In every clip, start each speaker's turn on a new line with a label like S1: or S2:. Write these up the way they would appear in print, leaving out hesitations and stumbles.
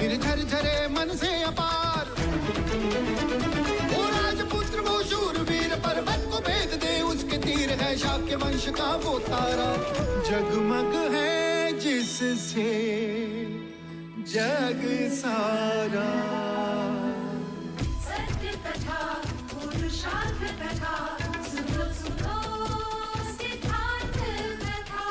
S1: फिर झरझरे मन से अपार। वो राजपुत्र वो शूरवीर, पर्वत को भेद दे उसके तीर है, शाक्य वंश का वो तारा। जगमग है जिससे जग सारा।
S2: सत्य कथा पुरुषार्थ कथा, सुनो सुनो सिद्धार्थ कथा।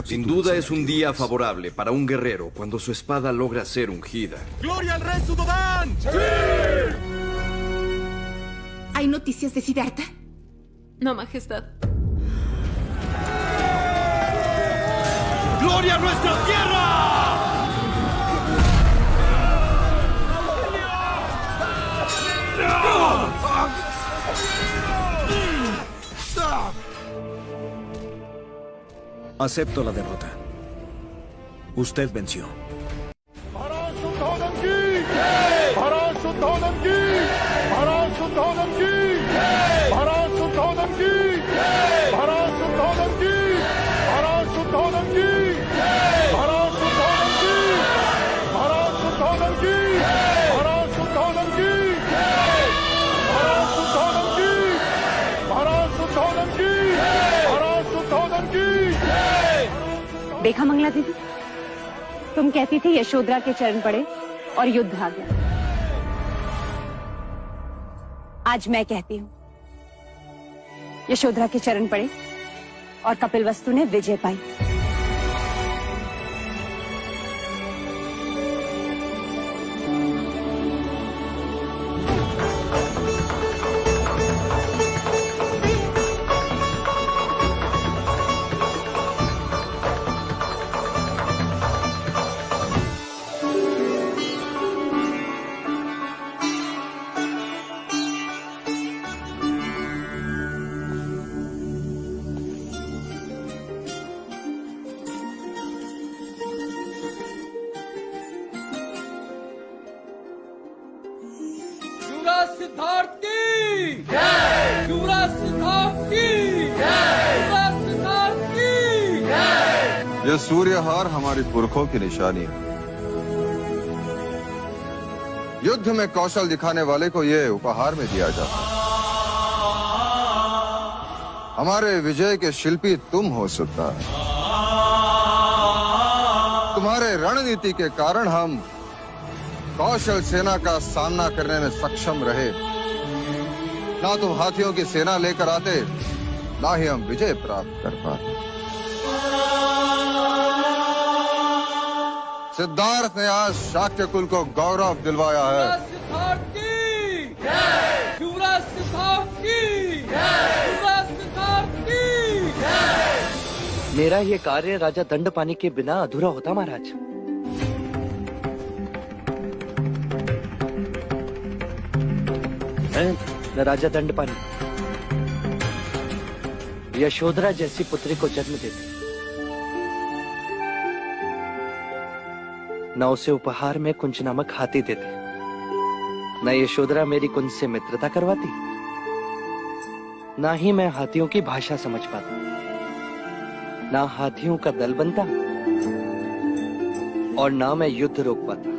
S3: Sin duda es un día favorable para un guerrero cuando su espada logra ser ungida.
S4: ¡Gloria al rey Sudodán!
S5: ¿Hay noticias de Siddhartha?
S6: No, Majestad.
S4: ¡Gloria a nuestra tierra!
S7: Acepto la derrota. Usted venció.
S5: देखा मंगला दीदी, तुम कहती थी यशोधरा के चरण पड़े और युद्ध आ गया। आज मैं कहती हूँ यशोधरा के चरण पड़े और कपिलवस्तु ने विजय पाई।
S4: युवराज सिद्धार्थ की जय! युवराज सिद्धार्थ की जय! युवराज सिद्धार्थ की जय!
S8: यह सूर्यहार हमारी पुरखों की निशानी है। युद्ध में कौशल दिखाने वाले को यह उपहार में दिया जाता है। हमारे विजय के शिल्पी तुम हो सकता है। तुम्हारे रणनीति के कारण हम कौशल सेना का सामना करने में सक्षम रहे। ना तुम हाथियों की सेना लेकर आते, ना ही हम विजय प्राप्त कर पाते। सिद्धार्थ ने आज शाक्य कुल को गौरव दिलवाया है।
S4: सिद्धार्थ की जय! युवराज सिद्धार्थ की जय! युवराज सिद्धार्थ की जय!
S9: मेरा ये कार्य राजा दंडपानी के बिना अधूरा होता महाराज। न राजा दंडपानी यशोधरा जैसी पुत्री को जन्म देते, न उसे उपहार में कुंज नामक हाथी देते, न यशोधरा मेरी कुंज से मित्रता करवाती, न ही मैं हाथियों की भाषा समझ पाता, न हाथियों का दल बनता और न मैं युद्ध रोक पाता।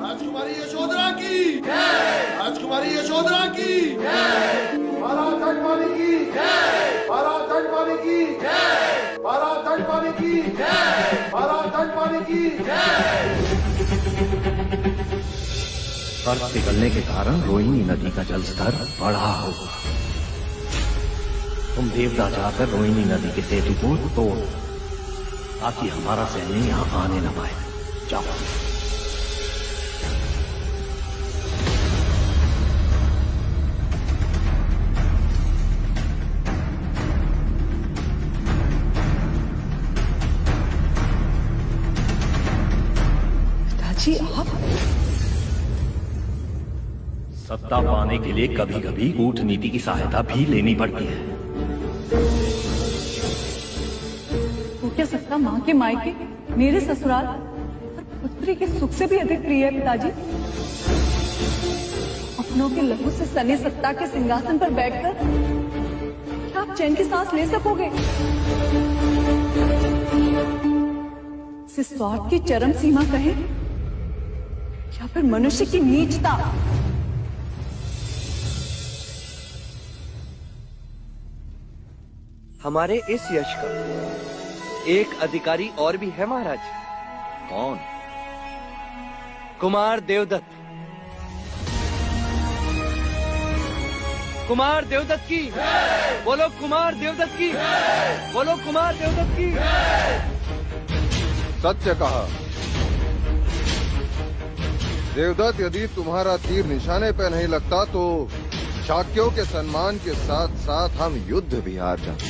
S1: राजकुमारी यशोधरा की जय! राजकुमारी यशोधरा की जय! महाराज दंडपानी की जय! महाराज दंडपानी की जय! महाराज दंडपानी की जय! महाराज दंडपानी की जय!
S7: बर्फ पिघलने के कारण रोहिणी नदी का जलस्तर बढ़ा होगा। तुम देवता जाकर रोहिणी नदी के सेतु को तोड़, ताकि हमारा सैन्य यहाँ आने न पाए। जाओ।
S5: पिताजी आप?
S7: सत्ता पाने के लिए कभी कभी कूटनीति की सहायता भी लेनी पड़ती है।
S10: तो क्या सत्ता माँ के मायके, मेरे ससुराल और पुत्री के सुख से भी अधिक प्रिय है पिताजी? अपनों के लहू से सने सत्ता के सिंहासन पर बैठकर क्या आप चैन की सांस ले सकोगे? इसे स्वार्थ की चरम सीमा कहे या फिर मनुष्य की नीचता।
S9: हमारे इस यश का एक अधिकारी और भी है महाराज।
S7: कौन?
S9: कुमार देवदत्त। कुमार देवदत्त की बोलो, कुमार देवदत्त की बोलो, कुमार देवदत्त की।
S8: सत्य कहा देवदत्त, यदि तुम्हारा तीर निशाने पे नहीं लगता तो शाक्यों के सम्मान के साथ साथ हम युद्ध भी हार जाते।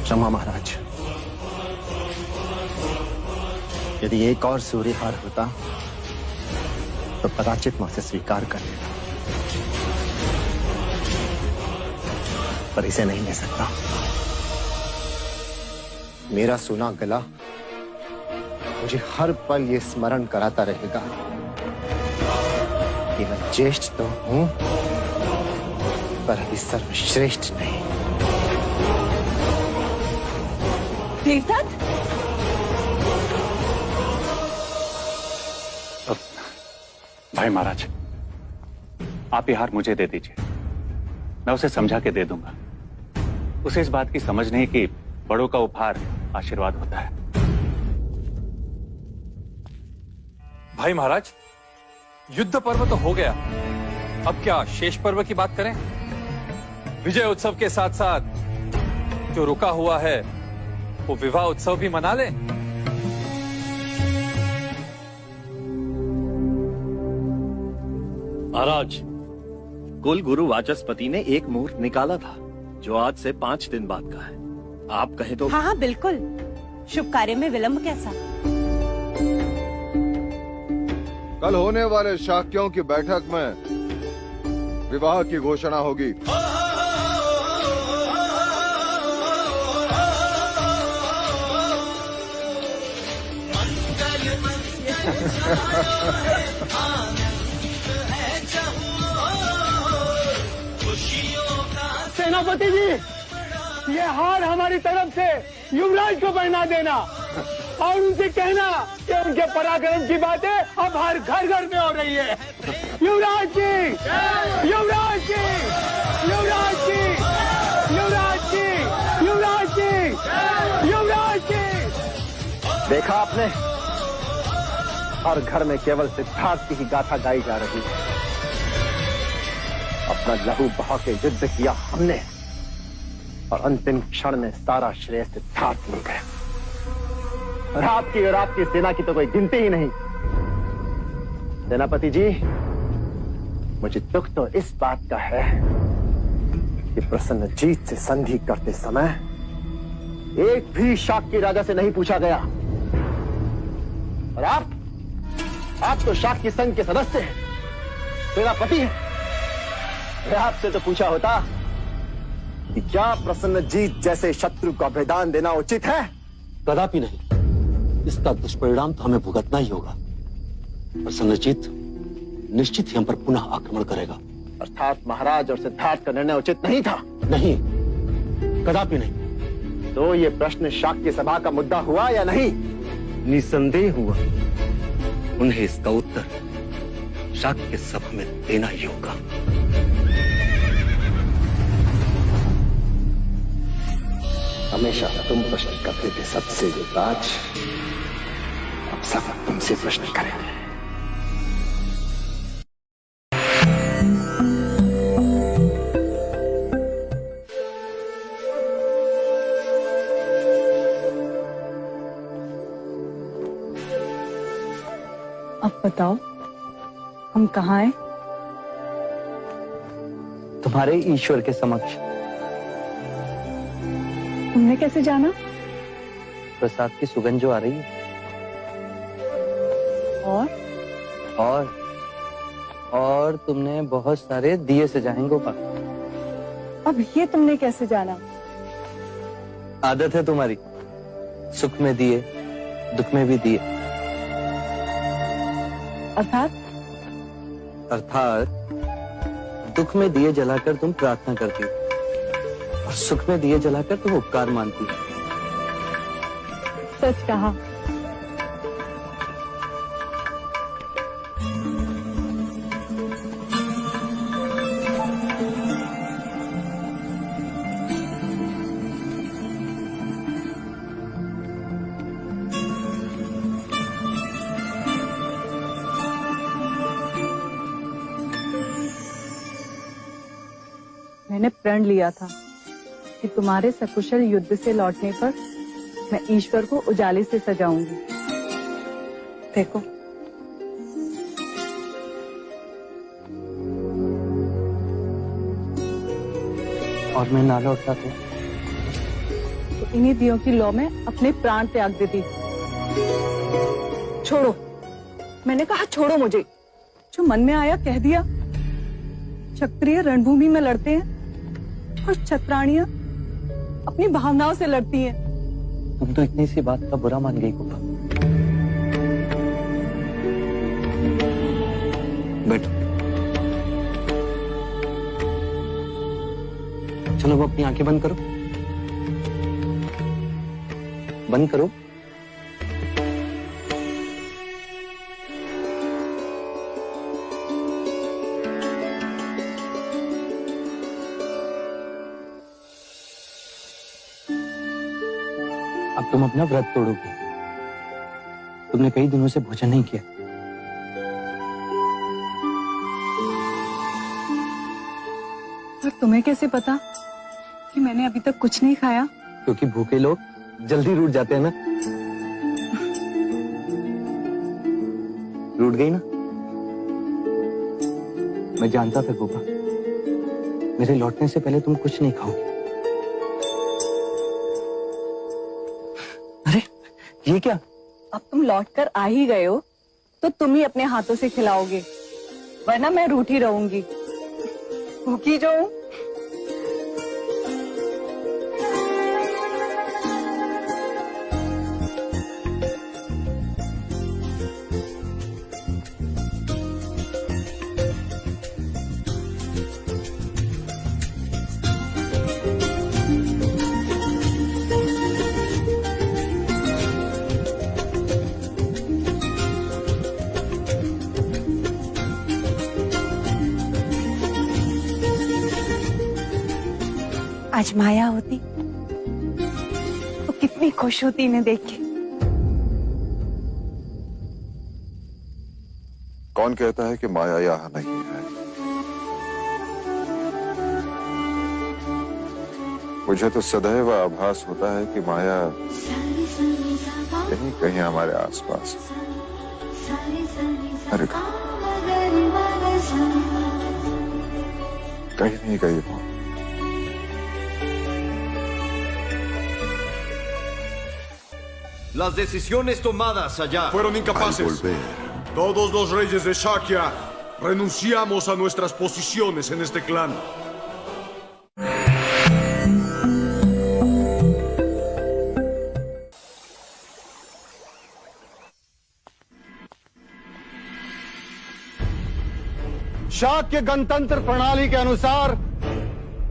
S7: क्षमा महाराज, यदि एक और सूर्यहार होता तो कदाचित मैं उसे स्वीकार कर लेता, पर इसे नहीं ले सकता। मेरा सुना गला मुझे हर पल ये स्मरण कराता रहेगा कि मैं ज्येष्ठ तो हूं, पर अभी सर्वश्रेष्ठ नहीं।
S10: देवदत्त,
S11: भाई महाराज, आप ये हार मुझे दे दीजिए, मैं उसे समझा के दे दूंगा। उसे इस बात की समझ नहीं कि बड़ों का उपहार आशीर्वाद होता है।
S12: भाई महाराज, युद्ध पर्व तो हो गया, अब क्या शेष पर्व की बात करें? विजय उत्सव के साथ साथ जो रुका हुआ है वो विवाह उत्सव भी मना लें।
S7: महाराज, कुल गुरु वाचस्पति ने एक मुहूर्त निकाला था जो आज से 5 दिन बाद का है। आप कहें तो?
S5: हाँ हाँ बिल्कुल, शुभ कार्य में विलंब कैसा।
S8: कल होने वाले शाक्यों की बैठक में विवाह की घोषणा होगी।
S4: सेनापति जी, ये हार हमारी तरफ से युवराज को पहना देना और उनसे कहना कि उनके पराक्रम की बातें अब हर घर घर में हो रही है। युवराज जी, युवराज जी, युवराज जी, युवराज जी, युवराज जी, युवराज जी।
S7: देखा आपने, हर घर में केवल सिद्धार्थ की ही गाथा गाई जा रही है। अपना लहू बहा के युद्ध किया हमने और अंतिम क्षण में सारा श्रेय सिद्धार्थ मिल गया। और आपकी सेना की तो कोई गिनती ही नहीं। सेनापति जी, मुझे दुख तो इस बात का है कि प्रसन्नजीत से संधि करते समय एक भी शाक्य राजा से नहीं पूछा गया। और आप तो शाक्य संघ के सदस्य हैं, सेनापति हैं। आपसे तो पूछा होता कि क्या प्रसन्नजीत जैसे शत्रु को अभेदान देना उचित है?
S13: कदापि नहीं। इसका दुष्परिणाम तो हमें भुगतना ही होगा। प्रसन्नजीत निश्चित ही हम पर पुनः आक्रमण करेगा।
S7: अर्थात महाराज और सिद्धार्थ का निर्णय उचित नहीं था?
S13: नहीं, कदापि नहीं।
S7: तो ये प्रश्न शाक्य सभा का मुद्दा हुआ या नहीं?
S13: निसंदेह हुआ। उन्हें इसका उत्तर शाक्य सभा में देना ही होगा।
S7: हमेशा तुम प्रश्न करते थे सबसे युवराज, अब सब तुमसे प्रश्न करेंगे।
S10: अब बताओ, हम कहाँ हैं?
S9: तुम्हारे ईश्वर के समक्ष।
S10: तुमने कैसे जाना?
S9: प्रसाद की सुगंध जो आ रही है। और तुमने बहुत सारे दिए सजाए गोपाल।
S10: अब ये तुमने कैसे जाना?
S9: आदत है तुम्हारी, सुख में दिए, दुख में भी दिए।
S10: अर्थात
S9: दुख में दिए जलाकर तुम प्रार्थना करती हो और सुख में दिए जलाकर तुम उपकार मानती हो।
S5: सच कहा।
S10: मैंने प्रण लिया था कि तुम्हारे सकुशल युद्ध से लौटने पर मैं ईश्वर को उजाले से सजाऊंगी। देखो,
S9: और मैं ना लौटता तो
S10: इन्हीं दियों की लौ में अपने प्राण त्याग देती। छोड़ो, मैंने कहा छोड़ो मुझे। जो मन में आया कह दिया। क्षत्रिय रणभूमि में लड़ते हैं और क्षत्राणियां अपनी भावनाओं से लड़ती हैं।
S9: तुम तो इतनी सी बात का बुरा मान गई गोपा। बैठो, चलो वो अपनी आंखें बंद करो, बंद करो। अब तुम अपना व्रत तोड़ोगी। तुमने कई दिनों से भोजन नहीं किया।
S10: और तुम्हें कैसे पता कि मैंने अभी तक कुछ नहीं खाया?
S9: क्योंकि भूखे लोग जल्दी रूठ जाते हैं ना। रूठ गई ना? मैं जानता था गोपा, मेरे लौटने से पहले तुम कुछ नहीं खाओगी। अरे ये क्या?
S10: अब तुम लौटकर आ ही गए हो तो तुम ही अपने हाथों से खिलाओगे, वरना मैं रूठी रहूंगी। भूखी जो हूं। आज माया होती तो कितनी खुश होती इन्हें देख के।
S8: कौन कहता है कि माया यहाँ नहीं है? मुझे तो सदैव आभास होता है कि माया कहीं कहीं हमारे आसपास। अरे कहीं नहीं गई वो।
S3: Las decisiones tomadas allá
S1: fueron incapaces. Todos los reyes de Shakya renunciamos a nuestras posiciones en este clan.
S4: Shakya गणतंत्र प्रणाली के अनुसार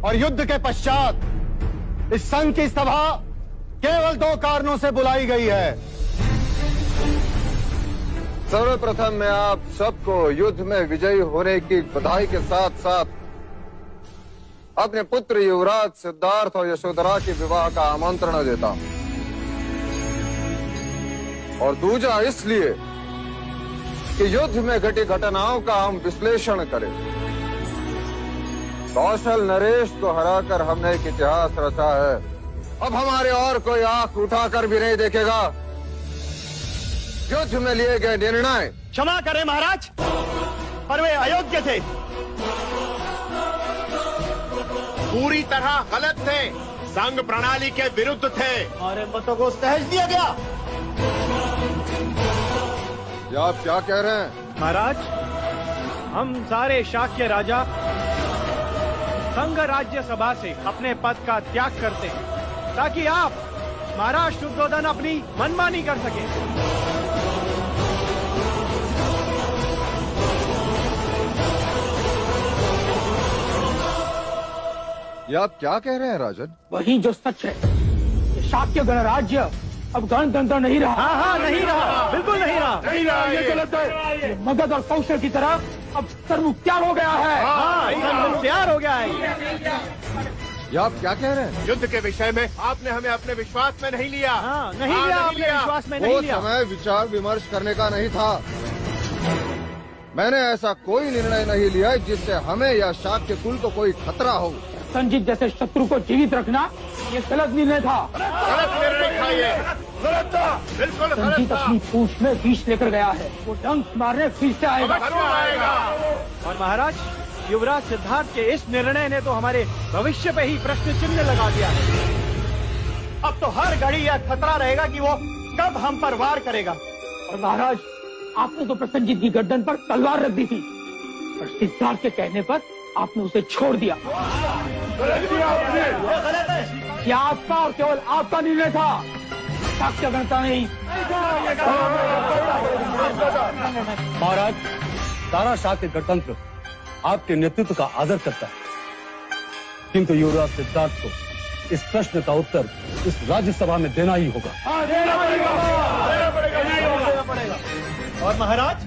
S4: और युद्ध के पश्चात इस संघ की सभा केवल 2 कारणों से बुलाई गई है।
S8: सर्वप्रथम मैं आप सबको युद्ध में विजयी होने की बधाई के साथ साथ अपने पुत्र युवराज सिद्धार्थ और यशोधरा के विवाह का आमंत्रण देता हूं। और दूजा इसलिए कि युद्ध में घटी घटनाओं का हम विश्लेषण करें। कौशल नरेश को हराकर हमने एक इतिहास रचा है। अब हमारे और कोई आंख उठाकर भी नहीं देखेगा। युद्ध में लिए गए निर्णय
S4: क्षमा करें महाराज, पर वे अयोग्य थे,
S1: पूरी तरह गलत थे, संघ प्रणाली के विरुद्ध थे।
S4: हमारे मतों को सहज दिया गया।
S8: ये आप क्या कह रहे हैं?
S4: महाराज, हम सारे शाक्य राजा संघ राज्य सभा से अपने पद का त्याग करते हैं ताकि आप महाराज शुद्धोधन अपनी मनमानी कर सके।
S8: ये आप क्या कह रहे हैं राजन?
S4: वही जो सच है। ये शाक्य गणराज्य अब गणतंत्र नहीं रहा। हाँ, नहीं रहा, बिल्कुल नहीं रहा। ये गलत है। ये मगध और कौशल की तरह अब सर्वमुख्तार हो गया है। सर्वमुख्तार हो गया है।
S8: ये आप क्या कह रहे हैं?
S1: युद्ध के विषय में आपने हमें अपने विश्वास में नहीं लिया।
S4: नहीं लिया, आपने विश्वास में नहीं
S8: वो
S4: लिया।
S8: समय विचार विमर्श करने का नहीं था। मैंने ऐसा कोई निर्णय नहीं लिया जिससे हमें या शाक्य कुल को कोई खतरा हो।
S4: संजीत जैसे शत्रु को जीवित रखना ये गलत निर्णय था।
S1: गलत निर्णय था ये। गलत था, बिल्कुल गलत
S4: संजीत
S1: था।
S4: अपनी पूंछ में विष लेकर गया है। वो डंक मारने फिर से आएगा।
S9: और महाराज, युवराज सिद्धार्थ के इस निर्णय ने तो हमारे भविष्य पे ही प्रश्न चिन्ह लगा दिया है। अब तो हर घड़ी यह खतरा रहेगा कि वो कब हम पर वार करेगा।
S4: और महाराज, आपने तो प्रसन्नजीत की गर्दन पर तलवार रख दी थी, पर सिद्धार्थ के कहने पर आपने उसे छोड़ दिया। यह आपका और केवल आपका निर्णय था, शाक्य गणता नहीं।
S13: महाराज, सारा शाक्य गणतंत्र आपके नेतृत्व का आदर करता है, किंतु युवराज सिद्धार्थ को इस प्रश्न का उत्तर इस राज्यसभा में देना ही होगा।
S9: और महाराज,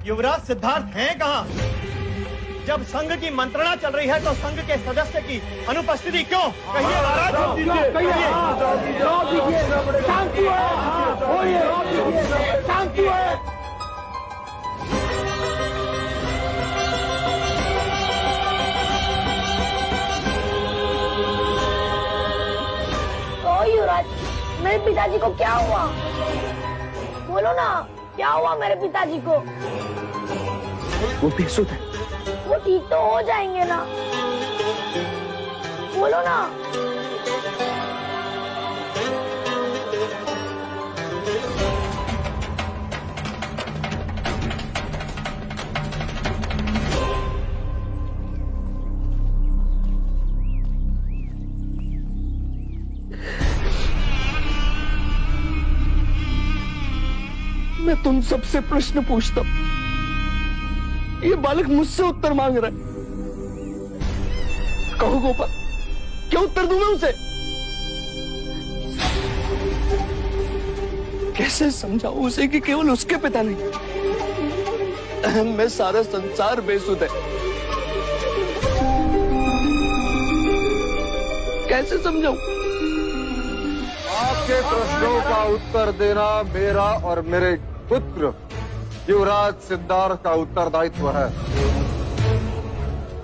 S9: युवराज सिद्धार्थ हैं कहाँ? जब संघ की मंत्रणा चल रही है तो संघ के सदस्य की अनुपस्थिति क्यों? कहिए महाराज।
S4: शांति है।
S2: ओ युवराज, मेरे पिताजी को क्या हुआ? बोलो ना, क्या हुआ मेरे पिताजी को?
S9: वो बेसुध है।
S2: वो ठीक तो हो जाएंगे ना? बोलो ना।
S9: मैं तुम सबसे प्रश्न पूछता हूं, ये बालक मुझसे उत्तर मांग रहा है। कहो गोपाल, क्या उत्तर दूं मैं उसे? कैसे समझाऊं उसे कि केवल उसके पिता नहीं, मैं सारा संसार बेसुध है। कैसे समझाऊं?
S8: आपके प्रश्नों का उत्तर देना मेरा और मेरे पुत्र युवराज सिद्धार्थ का उत्तरदायित्व है।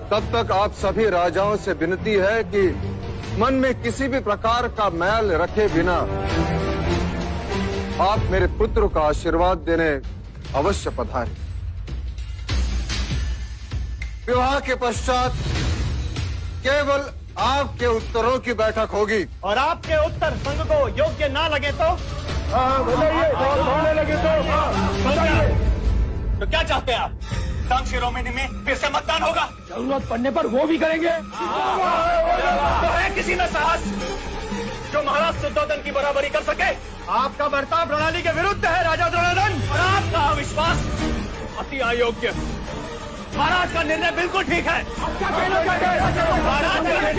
S8: तब तक आप सभी राजाओं से विनती है कि मन में किसी भी प्रकार का मैल रखे बिना आप मेरे पुत्र का आशीर्वाद देने अवश्य पधारें। विवाह के पश्चात केवल आपके उत्तरों की बैठक होगी।
S9: और आपके उत्तर संघ को योग्य ना लगे तो? तो क्या चाहते हैं आप? संघ शिरोमणि में फिर से मतदान होगा?
S4: जरूरत पड़ने पर वो भी करेंगे।
S9: तो है किसी में साहस जो महाराज शुद्धोधन की बराबरी कर सके? आपका बर्ताव प्रणाली के विरुद्ध है राजा द्रोणादन, और आपका अविश्वास अति अयोग्य। महाराज का निर्णय बिल्कुल ठीक है। महाराज का निर्णय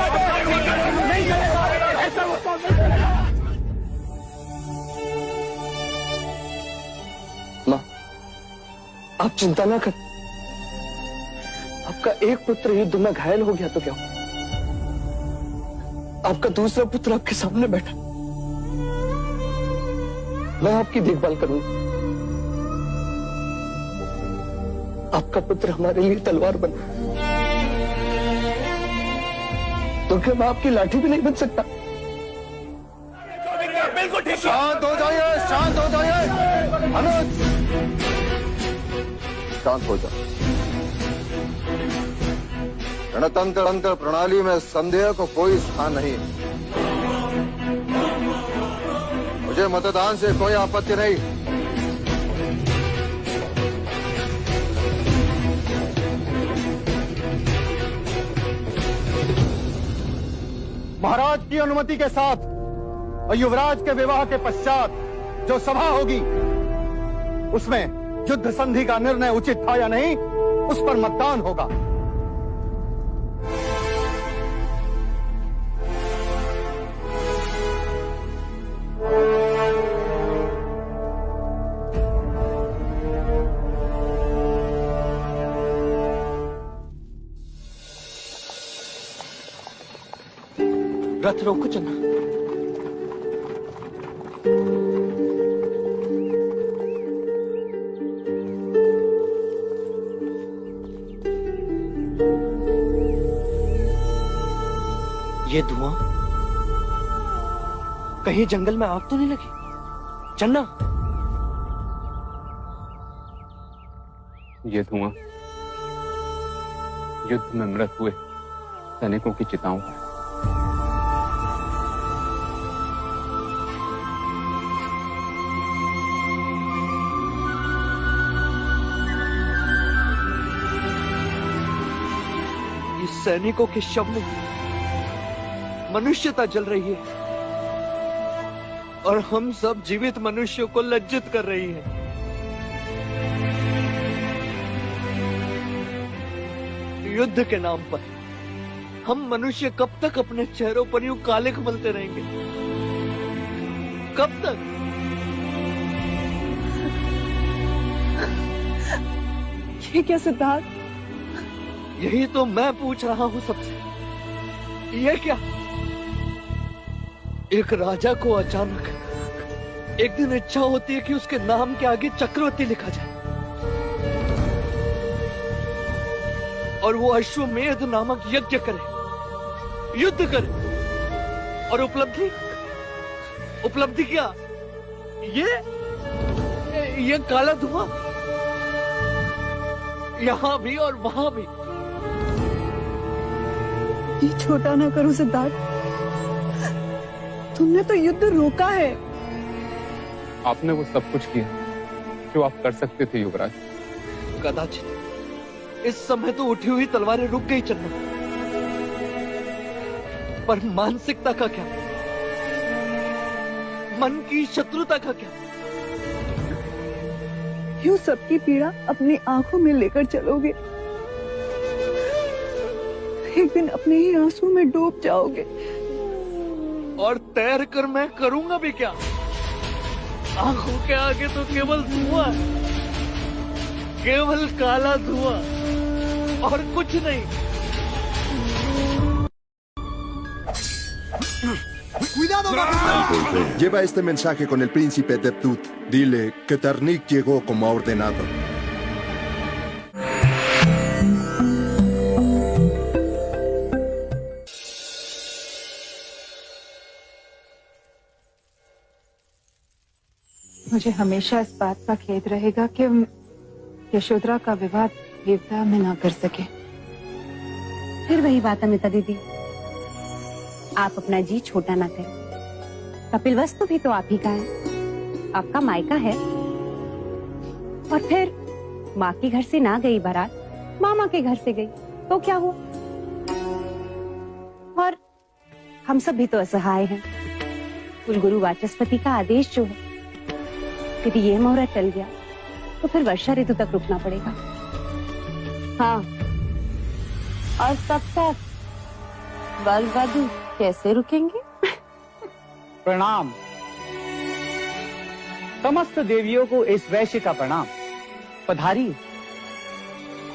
S9: ठीक है। नहीं करेगा ऐसा
S14: माँ, आप चिंता ना कर। आपका एक पुत्र युद्ध में घायल हो गया तो क्या? आपका दूसरा पुत्र आपके सामने बैठा। मैं आपकी देखभाल करूंगा। आपका पुत्र हमारे लिए तलवार बना, तो क्या मैं आपकी लाठी भी नहीं बन सकता?
S9: बिल्कुल ठीक।
S8: शांत हो जाइए, शांत हो जाइए। अनुज, शांत हो जाओ। गणतंत्र तंत्र प्रणाली में संदेह को कोई स्थान नहीं। मुझे मतदान से कोई आपत्ति नहीं।
S7: महाराज की अनुमति के साथ और युवराज के विवाह के पश्चात जो सभा होगी उसमें युद्ध संधि का निर्णय उचित था या नहीं, उस पर मतदान होगा।
S14: रथ रोको चन्ना। ये धुआं कहीं जंगल में आग तो नहीं लगी? चन्ना,
S11: ये धुआं युद्ध में मृत हुए सैनिकों की चिताओं का है।
S14: इस सैनिकों के शव में मनुष्यता जल रही है और हम सब जीवित मनुष्यों को लज्जित कर रही है। युद्ध के नाम पर हम मनुष्य कब तक अपने चेहरों पर यूं काले मलते रहेंगे? कब तक?
S10: ये क्या सिद्धार्थ?
S14: यही तो मैं पूछ रहा हूं सबसे। ये क्या? एक राजा को अचानक एक दिन इच्छा होती है कि उसके नाम के आगे चक्रवर्ती लिखा जाए और वो अश्वमेध नामक यज्ञ करे, युद्ध करे, और उपलब्धि क्या? ये काला धुआं यहां भी और वहां भी।
S10: ये छोटा ना करो सिद्धार्थ, तुमने तो युद्ध रोका है।
S11: आपने वो सब कुछ किया जो आप कर सकते थे युवराज।
S14: कदाचित इस समय तो उठी हुई तलवारें रुक गई चन्ना, पर मानसिकता का क्या? मन की शत्रुता का क्या?
S10: यूं सबकी पीड़ा अपनी आंखों में लेकर चलोगे, एक दिन अपने ही आंसू में डूब जाओगे।
S14: और तैर कर मैं करूंगा भी क्या? आंखों के आगे तो केवल धुआं है, केवल काला धुआं और कुछ नहीं।
S1: Cuidado, Majestad.
S8: Lleva este mensaje con el príncipe Deptut. Dile que Tarnik llegó como ha ordenado.
S5: मुझे हमेशा इस बात का खेद रहेगा कि यशोधरा का विवाह देवता में ना कर सके।
S2: फिर वही बात अमिता दीदी, आप अपना जी छोटा ना करें। कपिलवस्तु भी तो आप ही का है, आपका मायका है। और फिर माँ के घर से ना गई बारात, मामा के घर से गई, तो क्या हुआ? और हम सब भी तो असहाय हैं। कुलगुरु वाचस्पति का आदेश जो है, यदि ये मुहूर्त टल गया तो फिर वर्षा ऋतु तक रुकना पड़ेगा। हाँ, और तब तक वर वधू कैसे रुकेंगे?
S4: प्रणाम। समस्त देवियों को इस वैश्य का प्रणाम। पधारिए।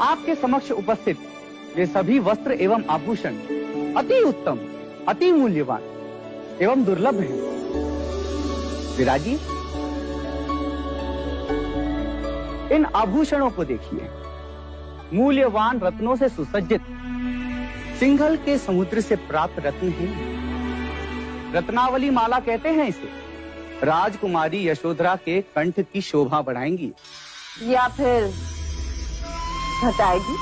S4: आपके समक्ष उपस्थित ये सभी वस्त्र एवं आभूषण अति उत्तम, अति मूल्यवान एवं दुर्लभ हैं। विराजिए। इन आभूषणों को देखिए। मूल्यवान रत्नों से सुसज्जित सिंघल के समुद्र से प्राप्त रत्न हैं। रत्नावली माला कहते हैं इसे। राजकुमारी यशोधरा के कंठ की शोभा बढ़ाएंगी
S2: या फिर घटाएगी।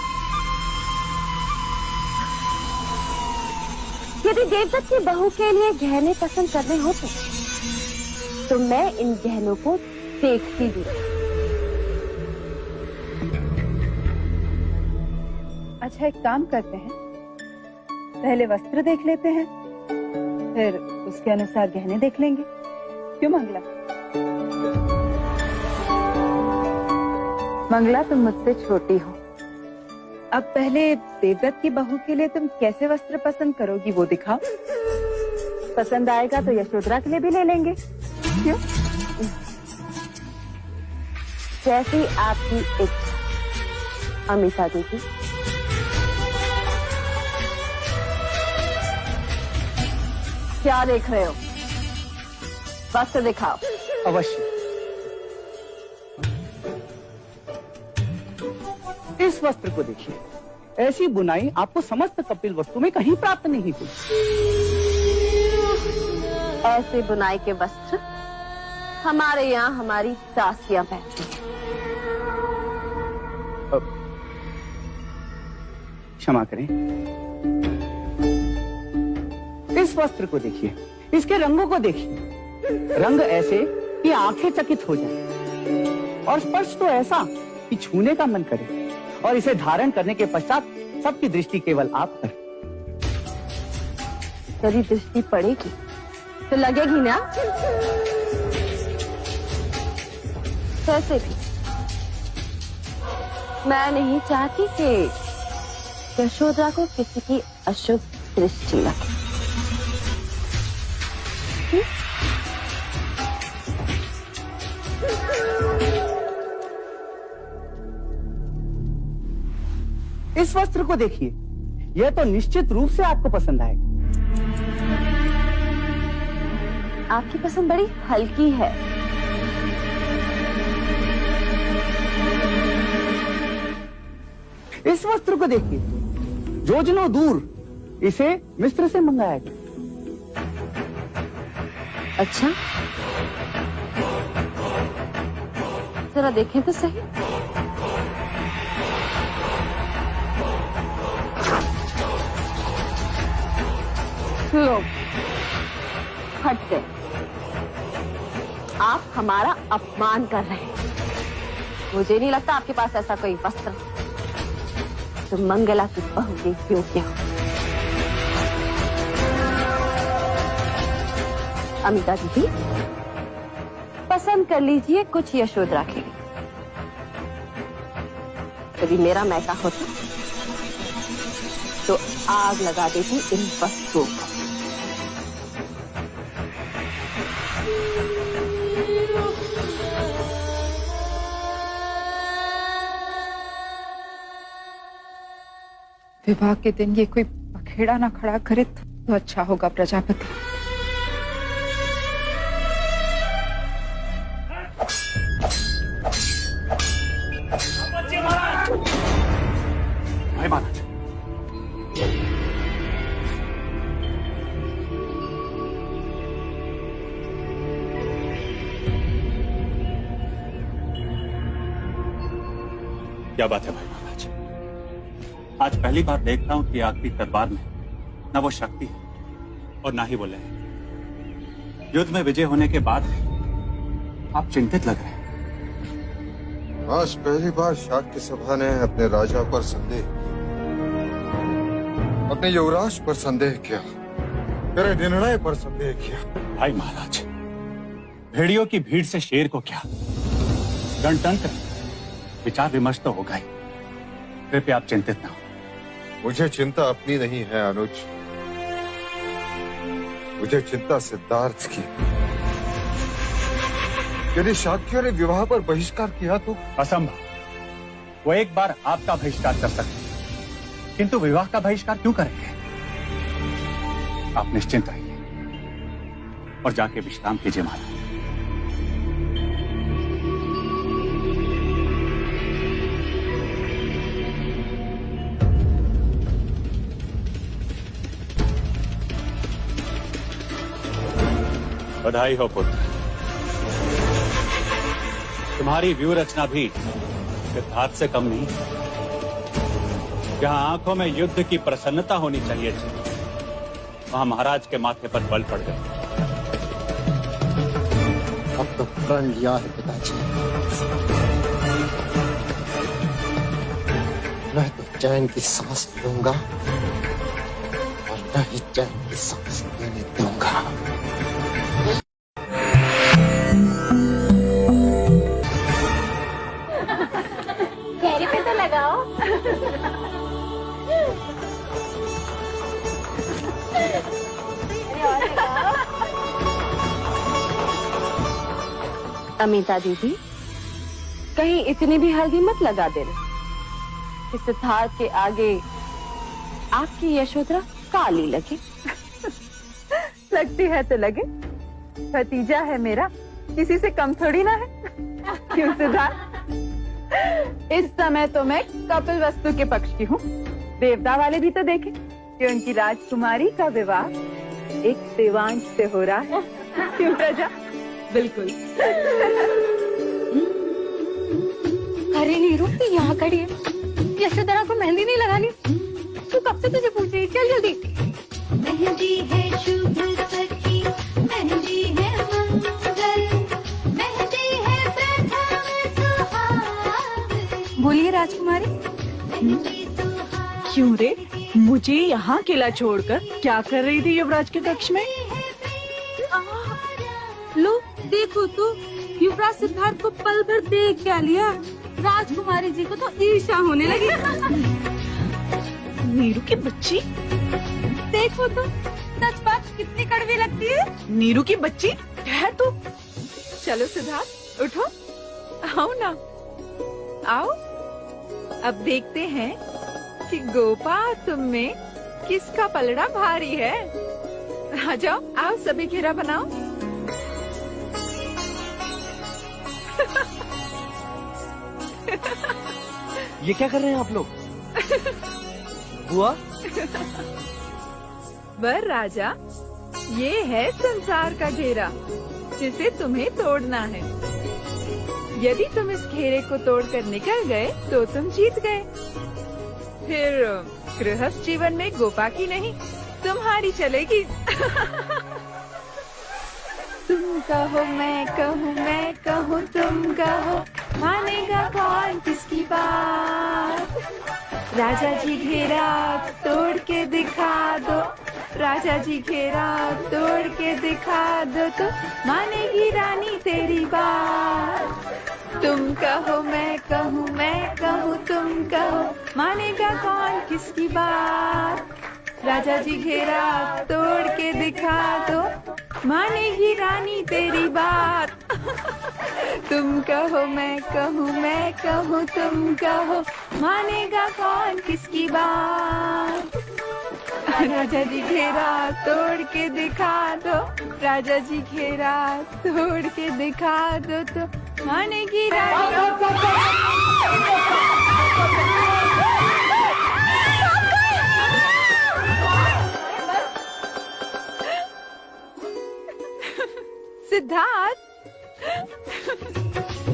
S2: यदि देवदत्त की बहू के लिए गहने पसंद करने होते तो मैं इन गहनों को देखती भी।
S5: अच्छा, एक काम करते हैं, पहले वस्त्र देख लेते हैं, फिर उसके अनुसार गहने देख लेंगे। क्यों मंगला? मंगला, तुम मुझसे छोटी हो। अब पहले देवदत्त की बहू के लिए तुम कैसे वस्त्र पसंद करोगी वो दिखाओ। पसंद आएगा तो यशोधरा के लिए भी ले लेंगे। क्यों?
S2: जैसी आपकी इच्छा अमिता दीदी।
S5: क्या देख रहे हो? वस्त्र दिखाओ।
S13: अवश्य। इस वस्त्र को देखिए, ऐसी बुनाई आपको समस्त कपिल वस्तु में कहीं प्राप्त नहीं हुई।
S5: ऐसे बुनाई के वस्त्र हमारे यहाँ हमारी दासियां पहनती हैं।
S13: क्षमा करें, इस वस्त्र को देखिए, इसके रंगों को देखिए। रंग ऐसे कि आंखें चकित हो जाए और स्पर्श तो ऐसा कि छूने का मन करे, और इसे धारण करने के पश्चात सबकी दृष्टि केवल आप पर।
S5: यदि दृष्टि पड़ेगी तो लगेगी ना? कैसे भी मैं नहीं चाहती कि यशोदा को किसी की अशुभ दृष्टि लगे।
S13: इस वस्त्र को देखिए, यह तो निश्चित रूप से आपको पसंद आएगा।
S5: आपकी पसंद बड़ी हल्की है।
S13: इस वस्त्र को देखिए, योजनों दूर इसे मिस्र से मंगाया गया।
S5: अच्छा, जरा देखें तो सही। लो, हट गए। आप हमारा अपमान कर रहे हैं। मुझे नहीं लगता आपके पास ऐसा कोई वस्त्र जो मंगला की बहू के योग्य हो। अमिता दीदी, पसंद कर लीजिए कुछ यशोधरा के लिए। यदि मेरा मैका होता तो आग लगा देती इन वस्त्रों को।
S10: विवाह के दिन ये कोई पखेड़ा ना खड़ा करे तो अच्छा होगा प्रजापति।
S11: भाई महाराज, क्या बात है भाई महाराज? आज पहली बार देख रहा हूं कि आपकी तलवार में न वो शक्ति है और ना ही वो लय। युद्ध में विजय होने के बाद आप चिंतित लग रहे हैं।
S8: आज पहली बार शाक्य सभा ने अपने राजा पर संदेह, अपने युवराज पर संदेह किया, तेरे निर्णय पर संदेह किया।
S11: भाई महाराज, भेड़ियों की भीड़ से शेर को क्या, गणतंत्र विचार विमर्श तो होगा ही। कृपया आप चिंतित ना हो।
S8: मुझे चिंता अपनी नहीं है अनुज, मुझे चिंता सिद्धार्थ की। यदि शाक्यों ने विवाह पर बहिष्कार किया तो?
S11: असंभव। वो एक बार आपका बहिष्कार कर सकते हैं, किंतु विवाह का बहिष्कार क्यों करेंगे? आप निश्चिंत रहिए और जाके विश्राम कीजिए महाराज। बधाई हो पुत्र, तुम्हारी व्यूह रचना भी सिद्धार्थ से कम नहीं। जहां आंखों में युद्ध की प्रसन्नता होनी चाहिए थी, वहां महाराज के माथे पर बल पड़ गए।
S7: अब तो प्रण लिया है पिताजी, मैं तो चैन की सांस लूंगा और मैं ही चैन की सांस लेने दूंगा।
S5: चेहरे पे तो लगाओ। अमिता दीदी, कहीं इतनी भी हल्दी मत लगा देना कि सिद्धार्थ के आगे आपकी यशोधरा काली लगे। लगती है तो लगे, भतीजा है मेरा, किसी से कम थोड़ी ना है। क्यों सिद्धार्थ? इस समय तो मैं कपिल वस्तु के पक्ष की हूँ। देवता वाले भी तो देखे कि उनकी राजकुमारी का विवाह एक देवांश से हो रहा है। क्यों प्रजा?
S10: बिल्कुल।
S6: अरे नीरू, तू यहाँ खड़ी है, यशोधरा को मेहंदी नहीं लगानी? तू कब से तुझे पूछ रही? चल जल्दी।
S15: मेहंदी है शुभ सखी, मेहंदी है मंगल, मेहंदी है प्रथम सुहाग।
S10: बोलिए राजकुमारी। क्यों रे, मुझे यहाँ किला छोड़कर क्या कर रही थी युवराज के कक्ष में?
S6: लो देखो तो, युवराज सिद्धार्थ को पल भर देख क्या लिया, राजकुमारी जी को तो ईर्ष्या होने लगी।
S10: नीरू की बच्ची,
S6: देखो तो, सच बात कितनी कड़वी लगती है।
S10: नीरू की बच्ची, ठहर तू। चलो सिद्धार्थ, उठो, आओ ना, आओ। अब देखते हैं कि गोपा तुम में किसका पलड़ा भारी है। आ जाओ, आओ सभी घेरा बनाओ।
S14: ये क्या कर रहे हैं आप लोग? बुआ?
S10: वर राजा, ये है संसार का घेरा जिसे तुम्हें तोड़ना है। यदि तुम इस घेरे को तोड़कर निकल गए तो तुम जीत गए। फिर गृहस्थ जीवन में गोपा की नहीं, तुम्हारी चलेगी। तुम कहो मैं कहूँ, मैं कहूँ तुम कहो, मानेगा कौन किसकी बात? राजा जी घेरा तोड़ के दिखा दो, राजा जी घेरा तोड़ के दिखा दो, तो मानेगी रानी तेरी बात। तुम कहो मैं कहूँ, मैं कहूँ तुम कहो, मानेगा कौन किसकी बात? राजा जी घेरा तोड़ के दिखा दो, मानेगी रानी तेरी बात। तुम कहो मैं कहूँ, मैं कहूँ तुम कहो, मानेगा कौन किसकी बात? राजा जी घेरा तोड़ के दिखा दो, राजा जी घेरा तोड़ के दिखा दो, तो मानेगी रानी। सिद्धार्थ,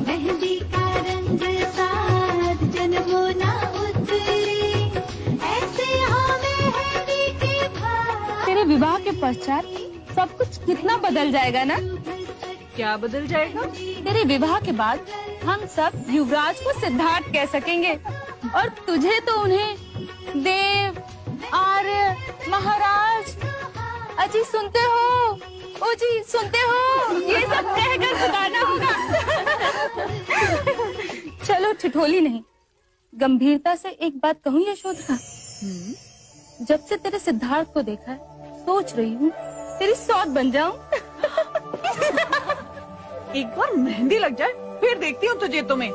S15: मेहंदी का रंग साथ जन्मों ना उतरे, ऐसे हो मेहंदी के भाव।
S6: तेरे विवाह के पश्चात सब कुछ कितना बदल जाएगा ना?
S10: क्या बदल जाएगा?
S6: तेरे विवाह के बाद हम सब युवराज को सिद्धार्थ कह सकेंगे, और तुझे तो उन्हें देव, आर्य, महाराज। अजी सुनते हो? ओ जी सुनते हो? ये सब कहकर पुकारना होगा। चलो ठिठोली नहीं, गंभीरता से एक बात कहूँ यशोधरा। जब से तेरे सिद्धार्थ को देखा है, सोच रही हूँ तेरी सौत बन जाऊं।
S10: एक बार मेहंदी लग जाए, फिर देखती हूँ तुझे तुम्हें।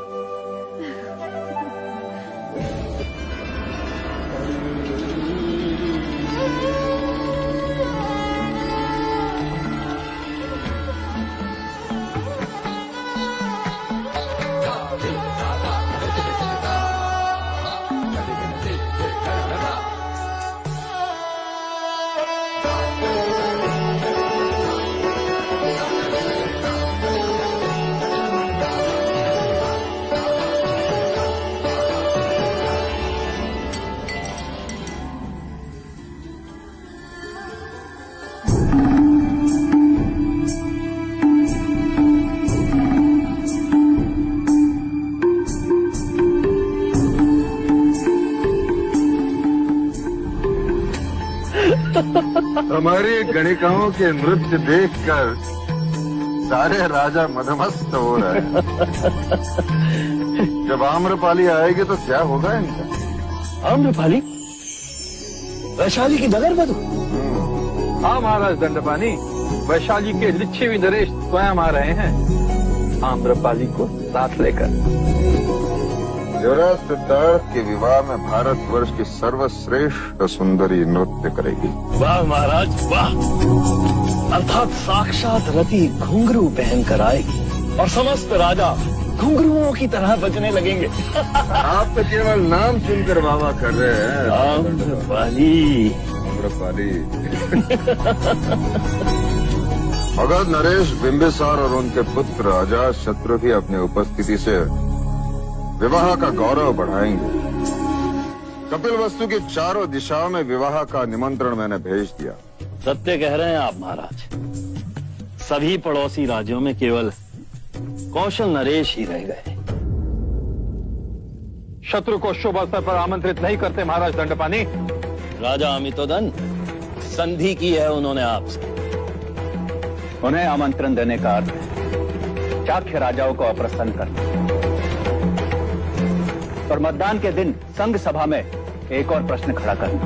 S8: हमारी गणिकाओं के नृत्य देखकर सारे राजा मदमस्त हो रहे हैं। जब आम्रपाली आएगी तो क्या होगा इनका?
S14: आम्रपाली? वैशाली की नगर बधू? हाँ महाराज दंडपानी, वैशाली के लिच्छवी नरेश स्वयं आ रहे हैं आम्रपाली को साथ लेकर।
S8: युवराज सिद्धार्थ के विवाह में भारतवर्ष की सर्वश्रेष्ठ सुंदरी नृत्य करेगी।
S14: वाह महाराज वाह, अर्थात साक्षात रति घुंघरू पहनकर आएगी और समस्त राजा घुंघरुओं की तरह बजने लगेंगे।
S8: आप तो केवल नाम सुनकर वाह कर रहे हैं।
S14: आम्रपाली।
S8: आम्रपाली। अगर नरेश बिंबिसार और उनके पुत्र अजात शत्रु भी अपनी उपस्थिति से विवाह का गौरव बढ़ाएंगे। कपिल वस्तु की चारों दिशाओं में विवाह का निमंत्रण मैंने भेज दिया।
S14: सत्य कह रहे हैं आप महाराज, सभी पड़ोसी राज्यों में केवल कौशल नरेश ही रह गए।
S12: शत्रु को शुभ अवसर पर आमंत्रित नहीं करते महाराज दंडपानी।
S14: राजा अमितोदन, संधि की है उन्होंने आपसे।
S11: उन्हें आमंत्रण देने का अर्थ है चाख्य राजाओं को अप्रसन्न करना। और मतदान के दिन संघ सभा में एक और प्रश्न खड़ा करना।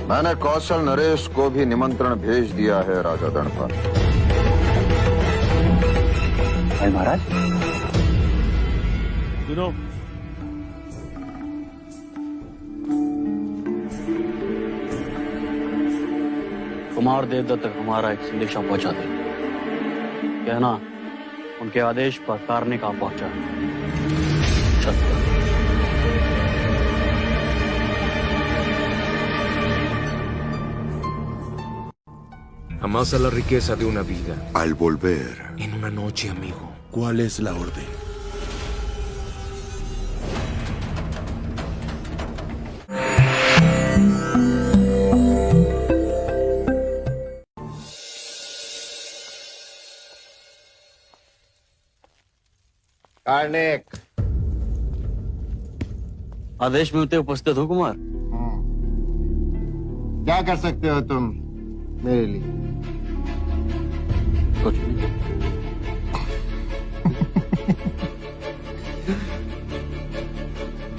S8: मैंने कौशल नरेश को भी निमंत्रण भेज दिया है राजा दंडपाल।
S11: महाराज
S14: सुनो, कुमार देवदत्त तक हमारा एक संदेशा पहुंचा दे। कहना उनके आदेश पर कार्निका पहुंचा।
S3: Jamás a la riqueza de una vida.
S1: Al volver,
S3: En una noche, amigo.
S1: ¿cuál es la orden?
S7: Karnik,
S14: आदेश मिलते उपस्थित हो कुमार।
S7: क्या कर सकते हो तुम मेरे लिए?
S14: कुछ नहीं।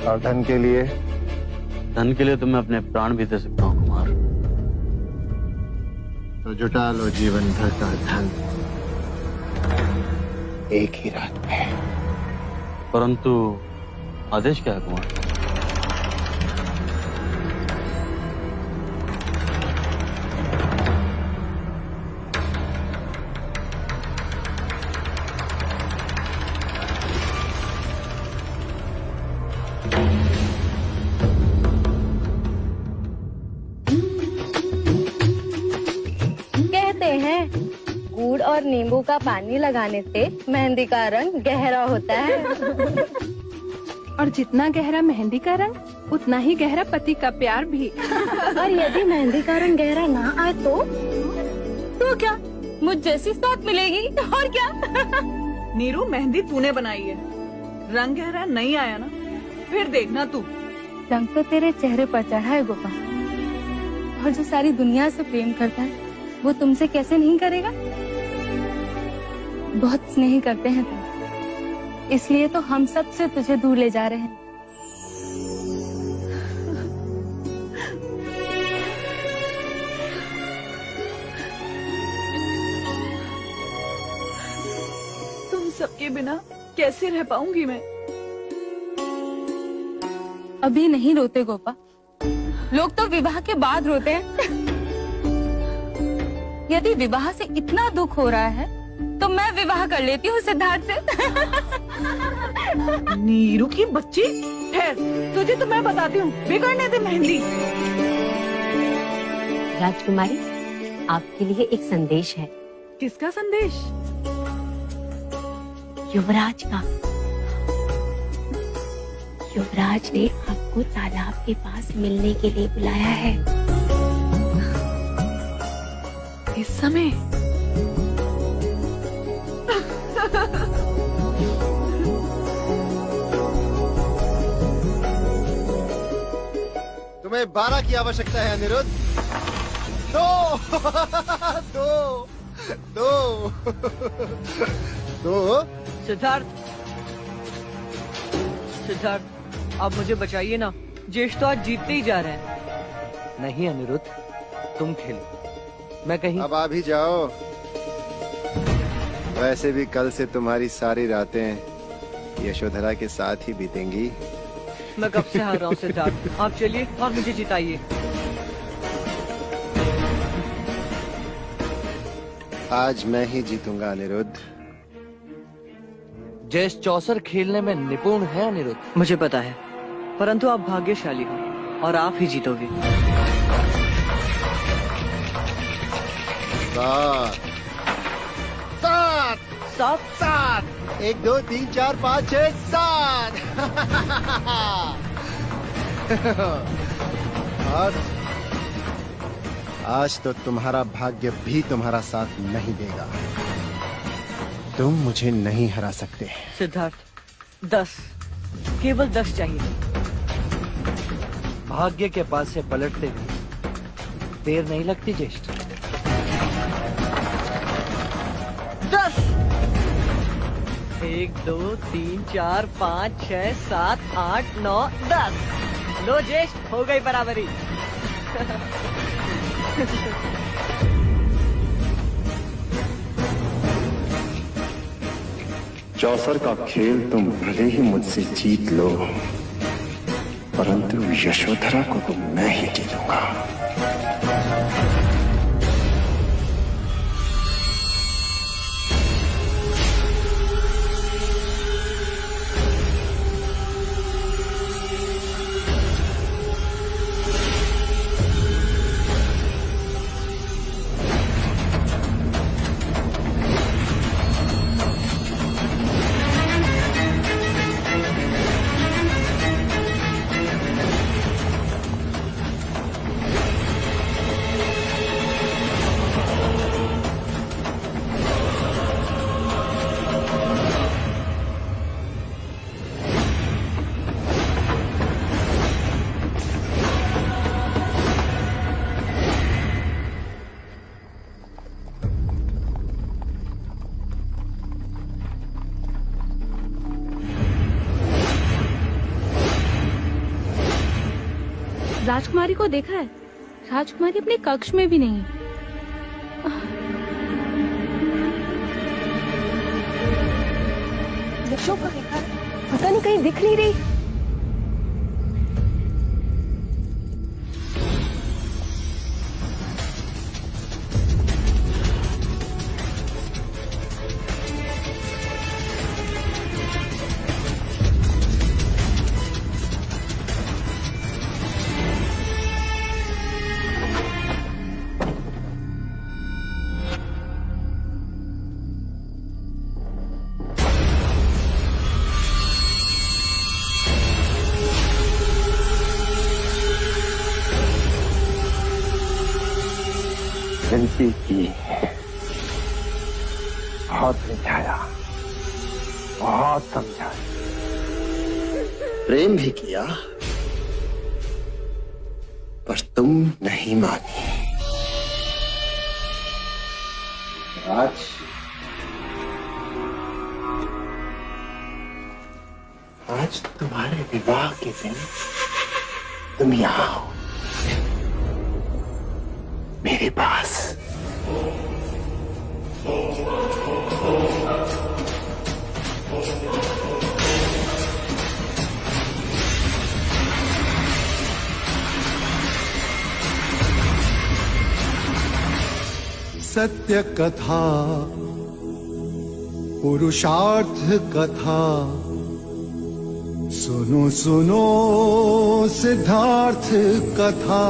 S7: और धन के लिए?
S14: धन के लिए तो मैं अपने प्राण भी दे सकता हूँ कुमार।
S7: तो जुटा लो जीवन भर का धन एक ही रात में।
S14: परंतु आदेश क्या है कुमार?
S6: कहते हैं गुड़ और नींबू का पानी लगाने से मेहंदी का रंग गहरा होता है।
S10: और जितना गहरा मेहंदी का रंग उतना ही गहरा पति का प्यार भी।
S6: और यदि मेहंदी का रंग गहरा ना आए तो क्या मुझ जैसी साथ मिलेगी? और क्या?
S10: नीरू, मेहंदी तूने बनाई है, रंग गहरा नहीं आया ना, फिर देखना तू।
S6: रंग तो तेरे चेहरे पर चढ़ा है गोपाल, और जो सारी दुनिया से प्रेम करता है वो तुमसे कैसे नहीं करेगा? बहुत स्नेह करते हैं तुम, इसलिए तो हम सब से तुझे दूर ले जा रहे हैं।
S10: तुम सबके बिना कैसे रह पाऊंगी मैं?
S6: अभी नहीं रोते गोपा, लोग तो विवाह के बाद रोते हैं। यदि विवाह से इतना दुख हो रहा है तो मैं विवाह कर लेती हूँ सिद्धार्थ से।
S10: नीरू की बच्ची, ठहर, तुझे तो मैं बताती हूँ, बिगड़ने दे मेहंदी।
S2: राजकुमारी, आपके लिए एक संदेश है।
S10: किसका संदेश?
S2: युवराज का। युवराज ने आपको तालाब के पास मिलने के लिए बुलाया है।
S10: इस समय?
S7: तुम्हें 12 की आवश्यकता है अनिरुद्ध। दो दो दो दो।
S10: सिद्धार्थ, सिद्धार्थ, आप मुझे बचाइए ना, ज्येष्ठ तो आज जीतते ही जा रहे हैं।
S7: नहीं अनिरुद्ध, तुम खेलो, मैं कहीं। अब आ भी जाओ। वैसे भी कल से तुम्हारी सारी रातें यशोधरा के साथ ही बीतेंगी।
S14: मैं कब से हार रहा हूँ सिद्धार्थ, आप चलिए और मुझे जिताइए।
S7: आज मैं ही जीतूंगा अनिरुद्ध।
S14: जयेश चौसर खेलने में निपुण है अनिरुद्ध, मुझे पता है, परंतु आप भाग्यशाली हो और आप ही जीतोगे।
S7: 7 1 2 3 4 5 6 7 और आज तो तुम्हारा भाग्य भी तुम्हारा साथ नहीं देगा। तुम मुझे नहीं हरा सकते।
S14: सिद्धार्थ 10, केवल 10 चाहिए। भाग्य के पास से पलटते भी देर नहीं लगती ज्येष्ठ। 10 1 2 3 4 5 6 7 8 9 10। लो ज्येष्ठ, हो गई बराबरी।
S7: चौसर का खेल तुम भले ही मुझसे जीत लो, परंतु यशोधरा को तो मैं ही जीतूंगा।
S6: राजकुमारी को देखा है? राजकुमारी अपने कक्ष में भी नहीं।
S2: यशो को देखा, पता नहीं कहीं दिख नहीं रही।
S7: विनती की, बहुत समझाया, बहुत समझाया, प्रेम भी किया, पर तुम नहीं मानी। आज तुम्हारे विवाह के दिन तुम यहाँ हो मेरे पास।
S1: सत्य कथा, पुरुषार्थ कथा, सुनो सुनो सिद्धार्थ कथा।